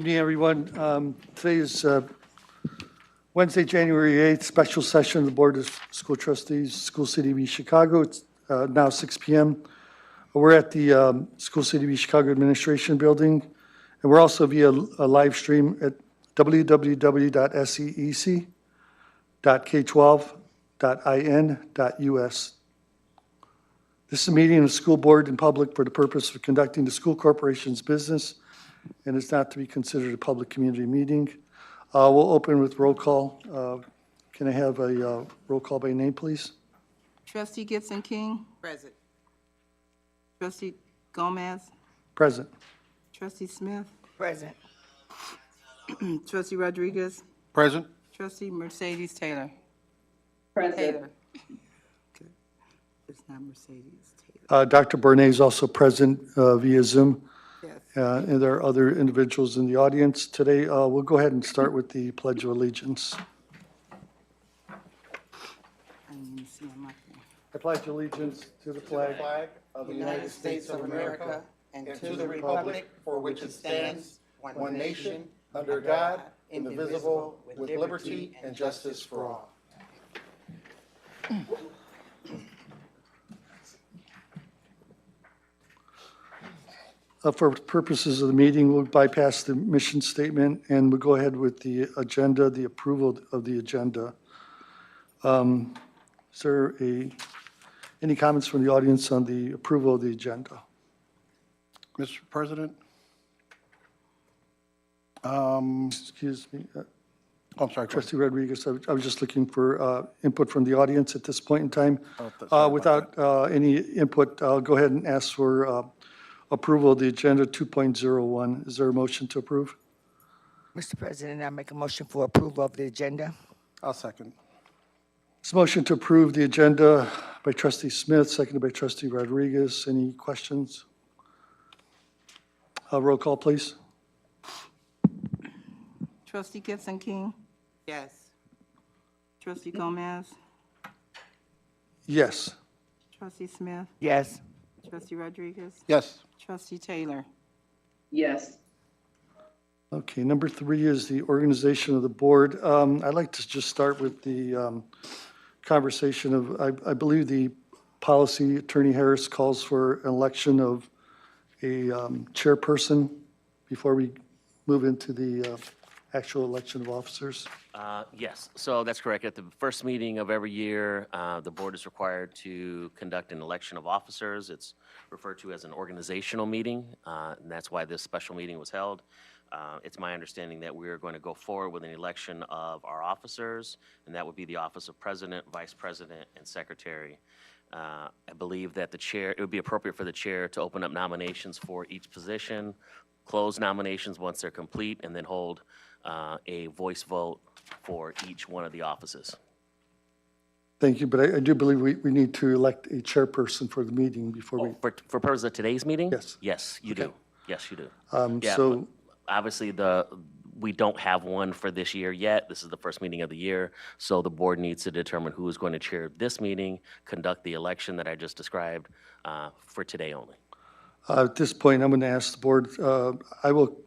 evening, everyone. Today is Wednesday, January 8th, special session of the Board of School Trustees, School City of East Chicago. It's now 6 p.m. We're at the School City of East Chicago Administration Building, and we're also via a live stream at www.seec.k12.in.us. This is a meeting of the school board and public for the purpose of conducting the school corporation's business, and it's not to be considered a public community meeting. We'll open with roll call. Can I have a roll call by name, please? Trustee Gibson King. Present. Trustee Gomez. Present. Trustee Smith. Present. Trustee Rodriguez. Present. Trustee Mercedes Taylor. Present. Taylor. Okay. It's not Mercedes Taylor. Dr. Bernay is also present via Zoom, Yes. and there are other individuals in the audience. Today, we'll go ahead and start with the Pledge of Allegiance. I didn't even see on my thing. I pledge allegiance to the flag Of the United States of America and to the republic for which it stands, one nation, under God, indivisible, with liberty and justice for all. For purposes of the meeting, we'll bypass the mission statement and we'll go ahead with the agenda, the approval of the agenda. Is there any comments from the audience on the approval of the agenda? Mr. President? Excuse me, I'm sorry. Trustee Rodriguez, I was just looking for input from the audience at this point in time. Oh, sorry about Without any input, I'll go ahead and ask for approval of the agenda 2.01. Is there a motion to approve? Mr. President, I make a motion for approval of the agenda. I'll second. This motion to approve the agenda by Trustee Smith, seconded by Trustee Rodriguez. Any questions? Roll call, please. Trustee Gibson King. Yes. Trustee Gomez. Yes. Trustee Smith. Yes. Trustee Rodriguez. Yes. Trustee Taylor. Yes. Okay, number 3 is the organization of the board. I'd like to just start with the conversation of, I believe the policy, Attorney Harris calls for an election of a chairperson before we move into the actual election of officers. Yes, so that's correct. At the first meeting of every year, the board is required to conduct an election of officers. It's referred to as an organizational meeting, and that's why this special meeting was held. It's my understanding that we are going to go forward with an election of our officers, and that would be the office of president, vice president, and secretary. I believe that the chair, it would be appropriate for the chair to open up nominations for each position, close nominations once they're complete, and then hold a voice vote for each one of the offices. Thank you, but I do believe we need to elect a chairperson for the meeting before we, For purposes of today's meeting? Yes. Yes, you do. Yes, you do. Yeah, so, but obviously, we don't have one for this year yet. This is the first meeting of the year, so the board needs to determine who is going to chair this meeting, conduct the election that I just described for today only. at this point, I'm going to ask the board, I will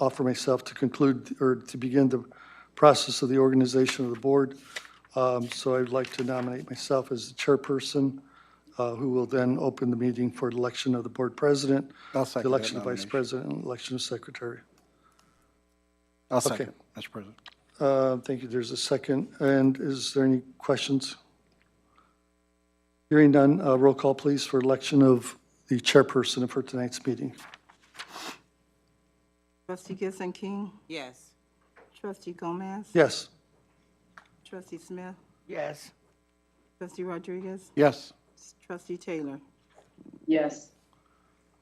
offer myself to conclude or to begin the process of the organization of the board. So I'd like to nominate myself as the chairperson, who will then open the meeting for the election of the board president, I'll the second that election of vice nomination. president, and election of secretary. I'll second, Mr. President. Thank you. There's a second. And is there any questions? Hearing none, roll call, please, for election of the chairperson for tonight's meeting. Trustee Gibson King. Yes. Trustee Gomez. Yes. Trustee Smith. Yes. Trustee Rodriguez. Yes. Trustee Taylor. Yes.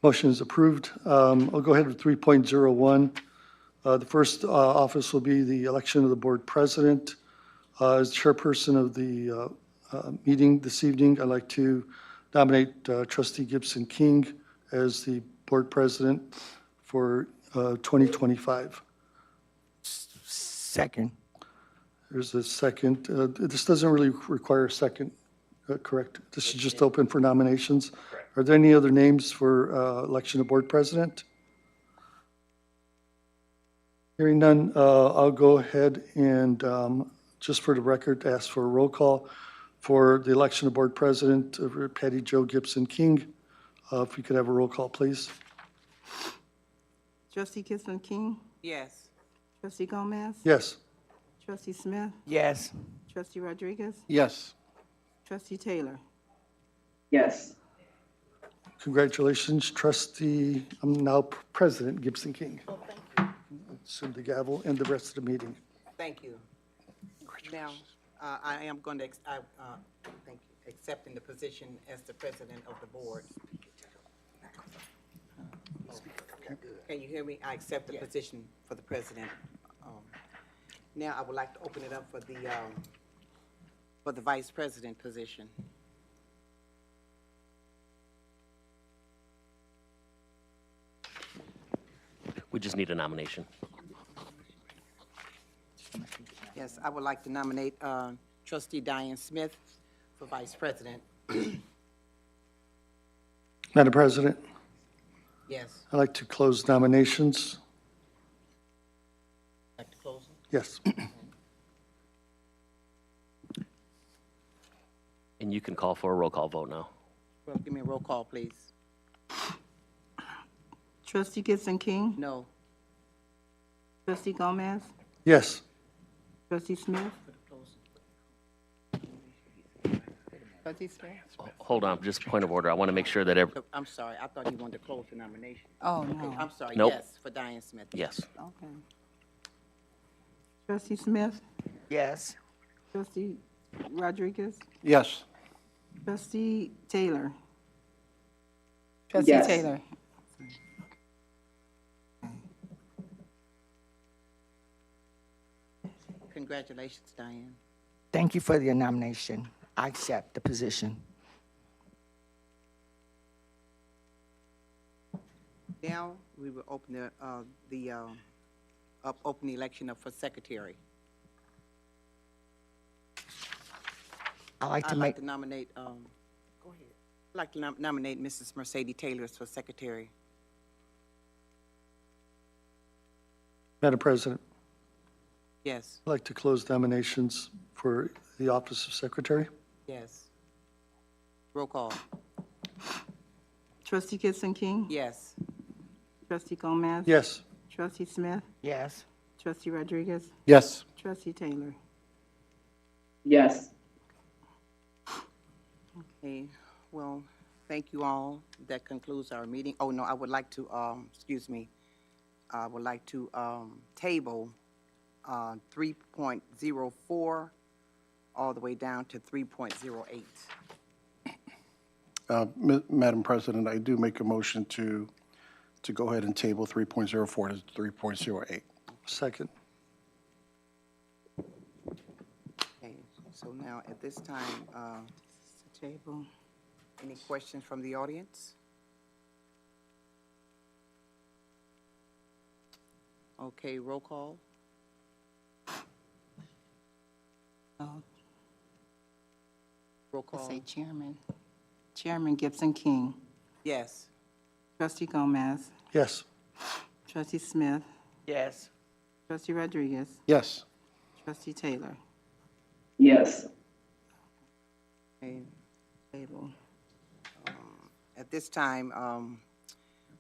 Motion is approved. I'll go ahead with 3.01. The first office will be the election of the board president. As chairperson of the meeting this evening, I'd like to nominate Trustee Gibson King as the board president for 2025. Second. There's a second. This doesn't really require a second, correct? This is just open for nominations. Are there any other names for election of board president? Hearing none, I'll go ahead and, just for the record, ask for a roll call for the election of board president, Patty Jo Gibson King. If you could have a roll call, please. Trustee Gibson King? Yes. Trustee Gomez? Yes. Trustee Smith? Yes. Trustee Rodriguez? Yes. Trustee Taylor? Yes. Congratulations, trustee, I'm now President Gibson King. Assume the gavel and the rest of the meeting. Thank you. Now, I am going to, thank you, accepting the position as the president of the board. Can you hear me? I accept the position for the president. Now, I would like to open it up for the vice president position. We just need a nomination. Yes, I would like to nominate trustee Diane Smith for vice president. Madam President, Yes. I'd like to close nominations. Like to close it? Yes. And you can call for a roll call vote now. Well, give me a roll call, please. Trustee Gibson King? No. Trustee Gomez? Yes. Trustee Smith? Trustee Smith? Hold on, just point of order. I want to make sure that I'm sorry, I thought you wanted to close the nomination. Oh, Okay, no. I'm sorry, Nope. yes, for Diane Smith. yes. Okay. Trustee Smith? Yes. Trustee Rodriguez? Yes. Trustee Taylor? Trustee Yes. Taylor? Congratulations, Diane. Thank you for your nomination. I accept the position. Now, we will open open the election up for secretary. I'd like to I'd like make, to nominate, go ahead. I'd like to nominate Mrs. Mercedes Taylor for secretary. Madam President, Yes, I'd like to close nominations for the office of secretary. yes. Roll call. Trustee Gibson King? Yes. Trustee Gomez? Yes. Trustee Smith? yes. Trustee Rodriguez? Yes. Trustee Taylor? Yes. Okay, well, thank you all. That concludes our meeting. Oh, no, I would like to, excuse me, I would like to table 3.04 all the way down to 3.08. Madam President, I do make a motion to go ahead and table 3.04 to 3.08. Second. Okay, so now at this time, Table. any questions from the audience? Okay, roll call. Oh, Roll let's call. say Chairman. Chairman Gibson King. Yes. Trustee Gomez. Yes. Trustee Smith. Yes. Trustee Rodriguez. Yes. Trustee Taylor. Yes. Okay. Table. At this time,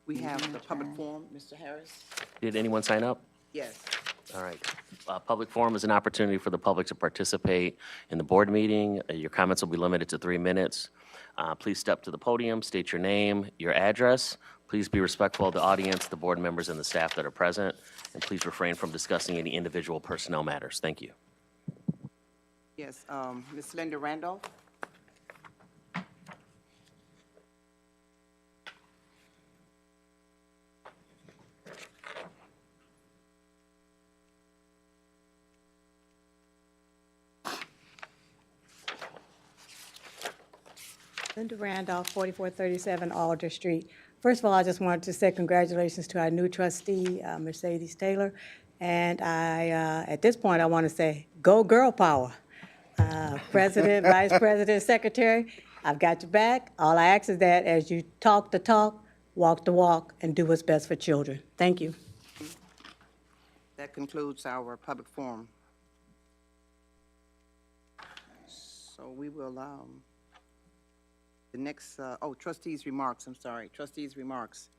we have the public forum. Mr. Harris? Did anyone sign up? Yes. All right. Public forum is an opportunity for the public to participate in the board meeting. Your comments will be limited to 3 minutes. Please step to the podium, state your name, your address. Please be respectful of the audience, the board members, and the staff that are present, and please refrain from discussing any individual personnel matters. Thank you. Yes, Ms. Linda Randolph? Linda Randolph, 4437 Alder Street. First of all, I just wanted to say congratulations to our new trustee, Mercedes Taylor. And at this point, I want to say, go girl power. President, Vice President, Secretary, I've got your back. All I ask is that as you talk the talk, walk the walk, and do what's best for children. Thank you. That concludes our public forum. So we will, the next, trustees' remarks, I'm sorry, trustees' remarks.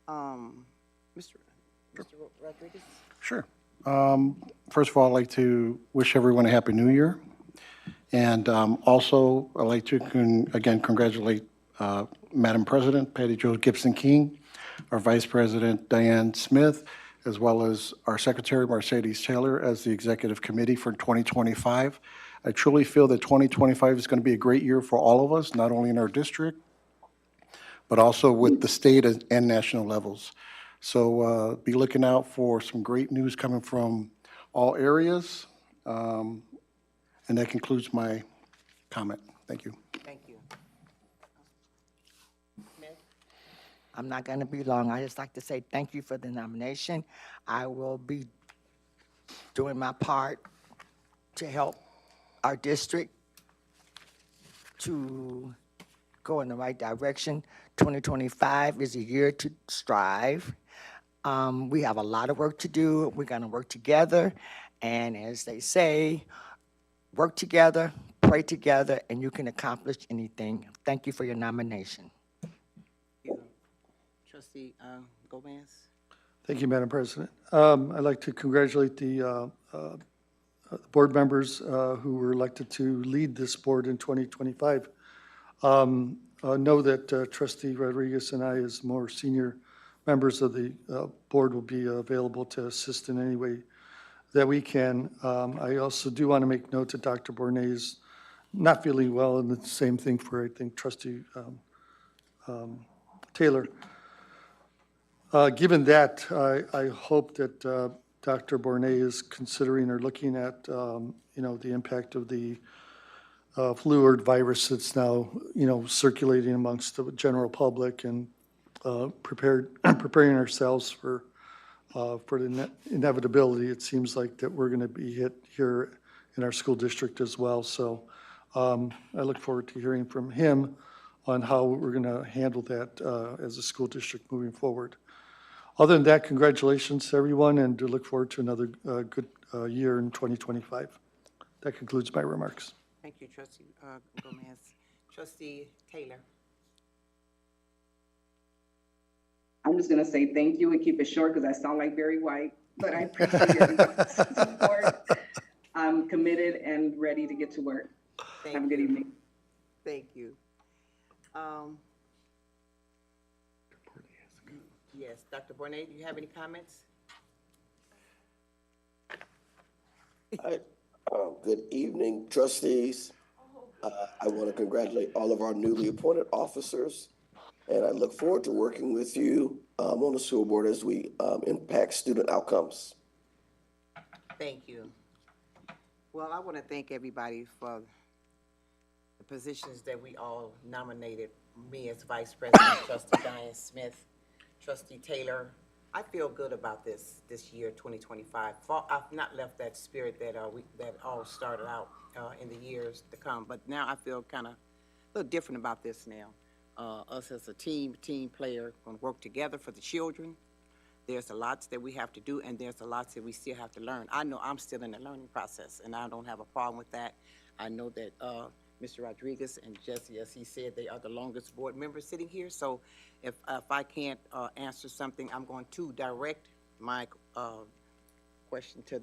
Mr. Rodriguez? Sure. First of all, I'd like to wish everyone a Happy New Year. And also, I'd like to, again, congratulate Madam President Patty Jo Gibson King, our Vice President Diane Smith, as well as our Secretary Mercedes Taylor as the Executive Committee for 2025. I truly feel that 2025 is going to be a great year for all of us, not only in our district, but also with the state and national levels. So be looking out for some great news coming from all areas. And that concludes my comment. Thank you. Thank you. Smith? I'm not going to be long. I just like to say thank you for the nomination. I will be doing my part to help our district to go in the right direction. 2025 is a year to strive. We have a lot of work to do. We're going to work together. And as they say, work together, pray together, and you can accomplish anything. Thank you for your nomination. Trustee Gomez? Thank you, Madam President. I'd like to congratulate the board members who were elected to lead this board in 2025. Know that Trustee Rodriguez and I, as more senior members of the board, will be available to assist in any way that we can. I also do want to make note that Dr. Bornay is not feeling well, and the same thing for, I think, Trustee Taylor. Given that, I hope that Dr. Bornay is considering or looking at, the impact of the flu or virus that's now, circulating amongst the general public, and preparing ourselves for the inevitability. It seems like that we're going to be hit here in our school district as well. So I look forward to hearing from him on how we're going to handle that as a school district moving forward. Other than that, congratulations to everyone, and to look forward to another good year in 2025. That concludes my remarks. Thank you, Trustee Gomez. Trustee Taylor? I'm just gonna say thank you and keep it short because I sound like Barry White, but I appreciate your support. I'm committed and ready to get to work. Have a good evening. Thank you. Yes, Dr. Bornay, do you have any comments? Good evening, trustees. I want to congratulate all of our newly appointed officers, and I look forward to working with you on the school board as we impact student outcomes. Thank you. Well, I want to thank everybody for the positions that we all nominated. Me as Vice President, Trustee Diane Smith, Trustee Taylor. I feel good about this year, 2025. I've not left that spirit that that all started out in the years to come, but now I feel kind of a little different about this now. Us as a team player, going to work together for the children. There's a lot that we have to do, and there's a lot that we still have to learn. I know I'm still in the learning process, and I don't have a problem with that. I know that Mr. Rodriguez and Jesse, as he said, they are the longest board members sitting here. So if I can't answer something, I'm going to direct my question to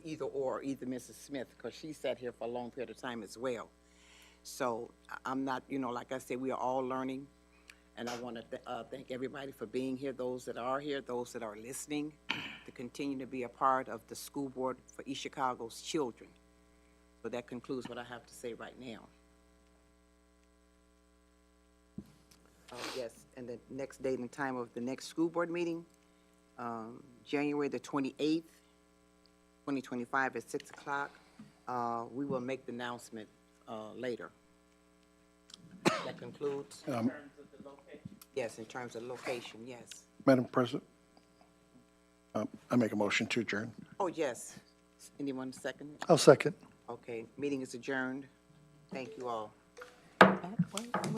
either Mrs. Smith, because she sat here for a long period of time as well. So I'm not, like I said, we are all learning. And I want to thank everybody for being here, those that are here, those that are listening, to continue to be a part of the school board for East Chicago's children. So that concludes what I have to say right now. Yes, and the next date and time of the next school board meeting, January the 28th, 2025 at 6 o'clock. We will make the announcement later. That concludes. Yes, in terms of location, yes. Madam President, I make a motion to adjourn. Oh, yes. Anyone second? I'll second. Okay, meeting is adjourned. Thank you all. Wait,